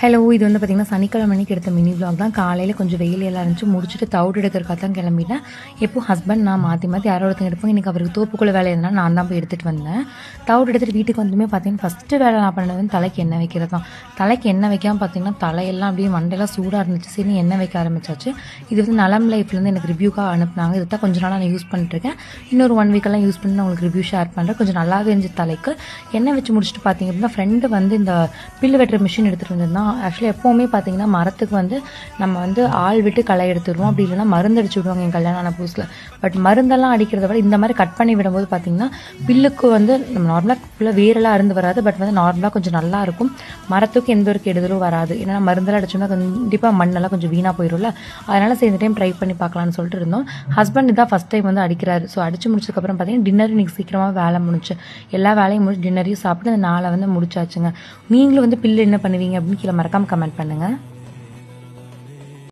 Hello, இது வந்து பார்த்திங்கன்னா சனிக்கிழமை அன்னைக்கு எடுத்த மினி விலாக் தான். காலையில் கொஞ்சம் வெயில் எல்லாம் இருந்துச்சு, முடிச்சுட்டு தவிடு எடுக்கிறக்காக தான் கிளம்பிட்டேன். எப்போ ஹஸ்பண்ட் நான் மாற்றி யாரோ ஒருத்தங்க எடுப்போம். இன்றைக்கி அவருக்கு தோப்புக்குள்ளே வேலை இருந்தால் நான் தான் போய் எடுத்துகிட்டு வந்தேன். தவிடு எடுத்துகிட்டு வீட்டுக்கு வந்துமே பார்த்தீங்கன்னா ஃபஸ்ட்டு வேலை நான் பண்ணது வந்து தலைக்கு எண்ணெய் வைக்கிறது தான். தலைக்கு எண்ணெய் வைக்காமல் பார்த்தீங்கன்னா தலையெல்லாம் அப்படியே மண்டையெல்லாம் சூடாக இருந்துச்சு. சரி எண்ணெய் வைக்க ஆரம்பிச்சாச்சு. இது வந்து நலம் லைஃப்லேருந்து எனக்கு ரிவ்யூக்காக அனுப்புனாங்க. இது தான் கொஞ்சம் நாளாக நான் யூஸ் பண்ணிட்டுருக்கேன். இன்னொரு 1 வீக்கெல்லாம் யூஸ் பண்ணி நான் உங்களுக்கு ரிவ்யூ ஷேர் பண்ணுறேன். கொஞ்சம் நல்லாவே இருந்துச்சு தலைக்கு. எண்ணெய் வச்சு முடிச்சுட்டு பார்த்தீங்க அப்படின்னா ஃப்ரெண்டு வந்து இந்த பில்லு வெட்டுற மிஷின் எடுத்துகிட்டு வந்திருந்தான். ஆக்சுவலி எப்போவுமே பார்த்தீங்கன்னா மரத்துக்கு வந்து நம்ம வந்து ஆள் விட்டு களை எடுத்துடுவோம், அப்படி இல்லைன்னா மருந்து அடிச்சு விடுவாங்க என் கல்யாணம் ஆன புதுசில். பட் மருந்தெல்லாம் அடிக்கிறத விட இந்த மாதிரி கட் பண்ணி விடும்போது பார்த்தீங்கன்னா பில்லுக்கு வந்து நம்ம நார்மலாக ஃபுல்லாக வேரெல்லாம் அருந்து வராது. பட் வந்து நார்மலாக கொஞ்சம் நல்லா இருக்கும். மரத்துக்கு எந்த ஒரு கெடுதலும் வராது. ஏன்னா மருந்தெல்லாம் அடிச்சோம்னா கண்டிப்பாக மண்ணெல்லாம் கொஞ்சம் வீணாக போயிடும்ல. அதனால் சரி இந்த டைம் ட்ரை பண்ணி பார்க்கலான்னு சொல்லிட்டு இருந்தோம். ஹஸ்பண்ட் இதான் ஃபஸ்ட் டைம் வந்து அடிக்கிறாரு. ஸோ அடிச்சு முடிச்சதுக்கப்புறம் பார்த்தீங்கன்னா டின்னர் இன்னைக்கு சீக்கிரமாக வேலை முடிச்சு எல்லா வேலையும் முடிச்சு டின்னரையும் சாப்பிட்டு அந்த நாளை வந்து முடிச்சாச்சுங்க. நீங்களும் வந்து பில்லு என்ன பண்ணுவீங்க அப்படின்னு கீழே மறக்காமல் கமெண்ட் பண்ணுங்கள்.